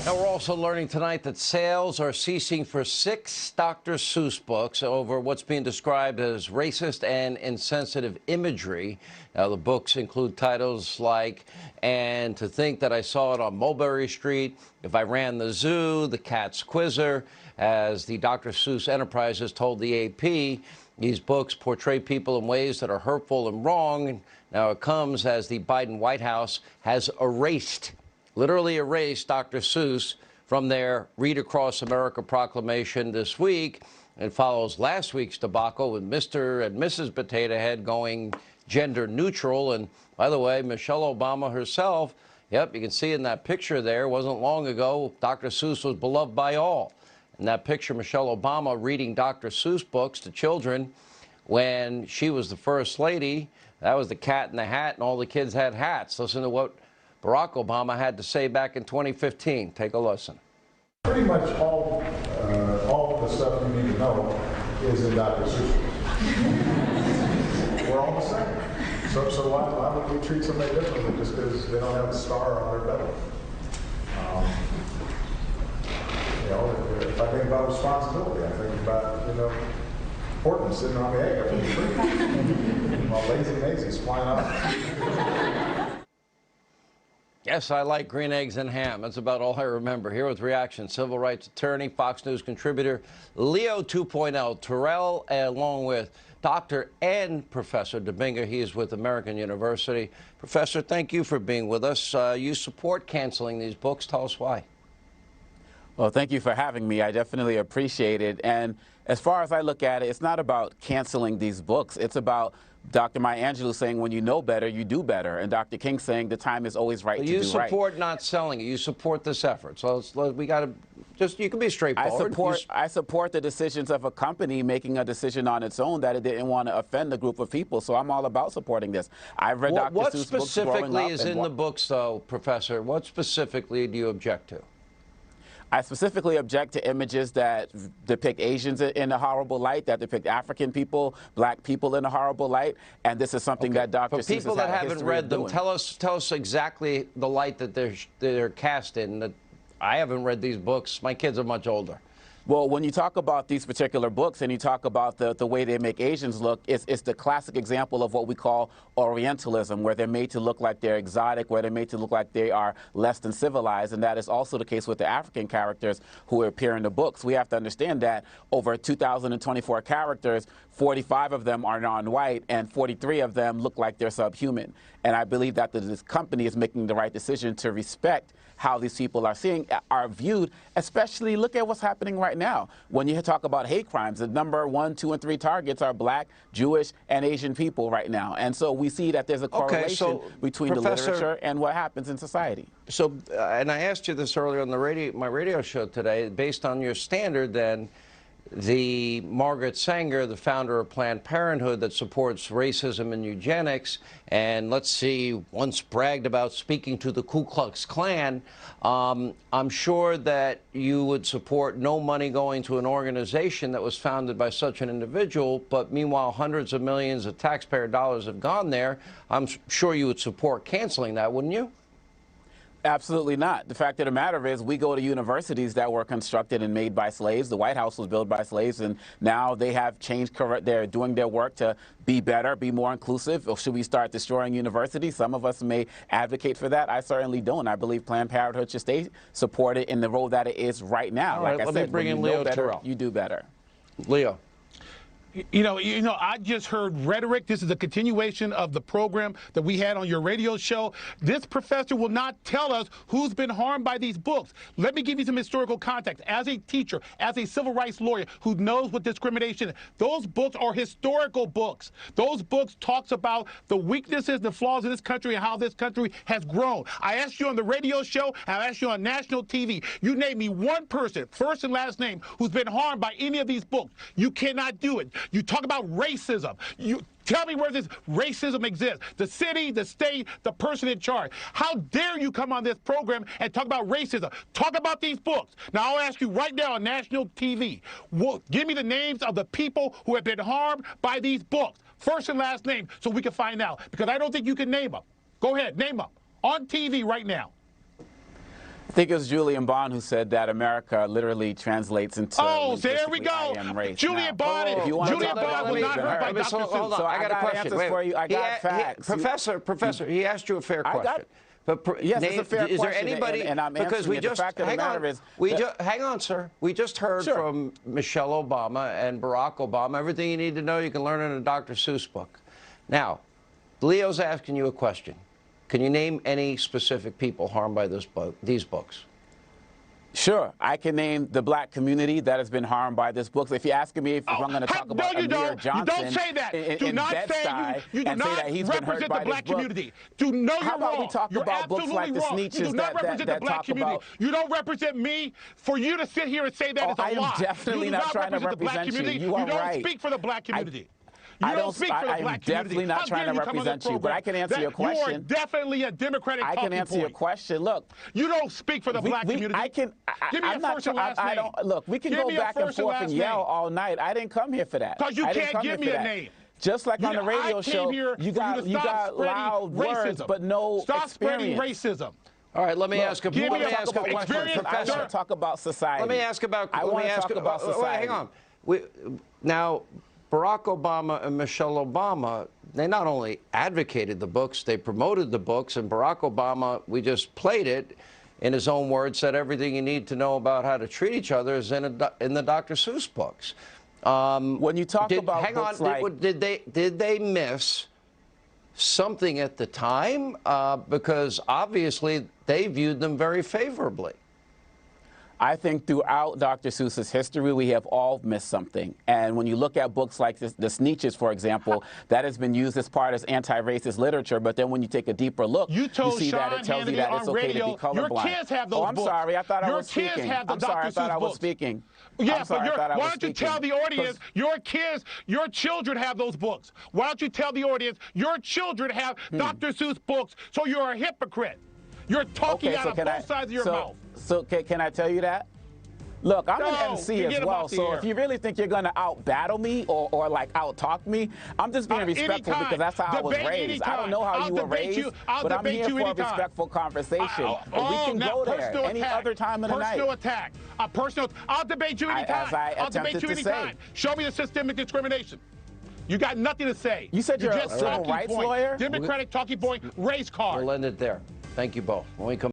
Now, we're also learning tonight that sales are ceasing for 6 Dr. Seuss books over what's being described as racist and insensitive imagery. Now, the books include titles like "And to Think That I Saw It on Mulberry Street," "If I Ran the Zoo," "The Cat's Quizzer." As the Dr. Seuss Enterprises told the AP, these books portray people in ways that are hurtful and wrong. Now, it comes as the Biden White House has literally erased Dr. Seuss from their Read Across America proclamation this week. It follows last week's debacle with Mr. and Mrs. Potato Head going gender neutral. And by the way, Michelle Obama herself, yep, you can see in that picture there, wasn't long ago, Dr. Seuss was beloved by all. In that picture, Michelle Obama reading Dr. Seuss books to children when she was the first lady. That was the Cat in the Hat, and all the kids had hats. Listen to what Barack Obama had to say back in 2015. Take a listen. Pretty much all of the stuff you need to know is in Dr. Seuss. We're all the same. So why would we treat somebody differently just because they don't have a star on their belly? If I think about responsibility, I think about, importance sitting on the egg up in the tree while Lazy Maisie's flying off. Yes, I like green eggs and ham. That's about all I remember. Here with reaction, civil rights attorney, Fox News contributor, Leo 2.0, Terrell, along with Dr. and Professor Dibinga. He is with American University. Professor, thank you for being with us. You support canceling these books. Tell us why. Well, thank you for having me. I definitely appreciate it. And as far as I look at it, it's not about canceling these books. It's about Dr. Maya Angelou saying, when you know better, you do better. And Dr. King saying the time is always right to do right. You support not selling it. You support this effort. So we got to just, you can be straightforward. I support the decisions of a company making a decision on its own that it didn't want to offend a group of people. So I'm all about supporting this. I've read Dr. Seuss books growing up. What specifically is in the books, though, Professor? What specifically do you object to? I specifically object to images that depict Asians in a horrible light, that depict African people, black people in a horrible light, and this is something that Dr. Seuss has had a history of doing. For people that haven't read them, tell us exactly the light that they're cast in. I haven't read these books. My kids are much older. Well, when you talk about these particular books and you talk about the way they make Asians look, it's the classic example of what we call Orientalism, where they're made to look like they're exotic, where they're made to look like they are less than civilized, and that is also the case with the African characters who appear in the books. We have to understand that over 2,024 characters, 45 of them are non-white, and 43 of them look like they're subhuman. And I believe that this company is making the right decision to respect how these people are viewed, especially look at what's happening right now. When you talk about hate crimes, the number 1, 2, and 3 targets are black, Jewish, and Asian people right now. And so we see that there's a correlation between the literature and what happens in society. So, and I asked you this earlier on my radio show today, based on your standard, then, the Margaret Sanger, the founder of Planned Parenthood that supports racism and eugenics, and let's see, once bragged about speaking to the Ku Klux Klan, I'm sure that you would support no money going to an organization that was founded by such an individual, but meanwhile hundreds of millions of taxpayer dollars have gone there. I'm sure you would support canceling that, wouldn't you? Absolutely not. The fact of the matter is we go to universities that were constructed and made by slaves. The White House was built by slaves, and now they have changed. They're doing their work to be better, be more inclusive. Or should we start destroying universities? Some of us may advocate for that. I certainly don't. I believe Planned Parenthood should stay supported in the role that it is right now. All right, like I said, bring in Leo Terrell. You do better. Leo. You know, I just heard rhetoric. This is a continuation of the program that we had on your radio show. This professor will not tell us who's been harmed by these books. Let me give you some historical context. As a teacher, as a civil rights lawyer who knows what discrimination is, those books are historical books. Those books talks about the weaknesses, the flaws of this country and how this country has grown. I asked you on the radio show, I asked you on national TV, you name me one person, first and last name, who's been harmed by any of these books. You cannot do it. You talk about racism. You tell me where this racism exists. The city, the state, the person in charge. How dare you come on this program and talk about racism? Talk about these books. Now, I'll ask you right now on national TV, give me the names of the people who have been harmed by these books. First and last name, so we can find out. Because I don't think you can name them. Go ahead, name them. On TV right now. I think it was Julian Bond who said that America literally translates into. Oh, so there we go. Julian Bond. Julian Bond was not hurt by Dr. Seuss. Hold on, So I got a question. Wait, for you. I got facts. Professor, he asked you a fair question. Yes, it's a fair question. Is there anybody? And I'm because we it. just the fact of the matter is, hang on, sir. We just heard from Michelle Obama and Barack Obama. Everything you need to know, you can learn in a Dr. Seuss book. Now, Leo's asking you a question. Can you name any specific people harmed by these books? Sure. I can name the black community that has been harmed by this book. So if you're asking me if I'm going to talk about Amir Johnson, you don't say that. Do not say you do not represent the black community. Do know you're How about wrong. we talk You're about books like the Sneetches you do not represent the black community. You don't represent me. For you to sit here and say that is a lie. I am definitely not trying to represent you. You are right. You don't speak for the black community. I'm definitely not trying to represent you, but I can answer your question. You are definitely a Democratic talking point. I can answer your question. Look, you don't speak for the black community. Give me a first and last name. Look, we can go back and forth and yell all night. I didn't come here for that. Because you can't give me a name. Just like on the radio show, you got loud words, but no experience. Stop spreading racism. All right, let me ask a question. I want to talk about society. Let me ask about. I want to talk about society. Hang on. Now, Barack Obama and Michelle Obama, they not only advocated the books, they promoted the books, and Barack Obama, we just played it, in his own words, said everything you need to know about how to treat each other is in the Dr. Seuss books. When you talk about books did they miss something at the time? Because obviously they viewed them very favorably. I think throughout Dr. Seuss's history, we have all missed something. And when you look at books like the Sneetches, for example, that has been used as part of anti-racist literature. But then when you take a deeper look, you see that it tells you that it's okay to be colorblind. Your kids have those books. I'm sorry. I thought I was speaking. I'm sorry. I thought I was speaking. Yeah, but why don't you tell the audience your kids, your children have those books? Why don't you tell the audience your children have Dr. Seuss books? So you're a hypocrite. You're talking out of both sides of your mouth. So can I tell you that? Look, I'm an MC as well, so if you really think you're going to out-battle me or like out-talk me, I'm just being respectful because that's how I was raised. I don't know how you were raised, but I'm here for a respectful conversation. We can go there any other time of the night. Personal attack. I'll debate you anytime. I'll debate you anytime. Show me the systemic discrimination. You got nothing to say. You said you're a civil rights lawyer? Democratic talking point, race card. We'll end it there. Thank you both. When we come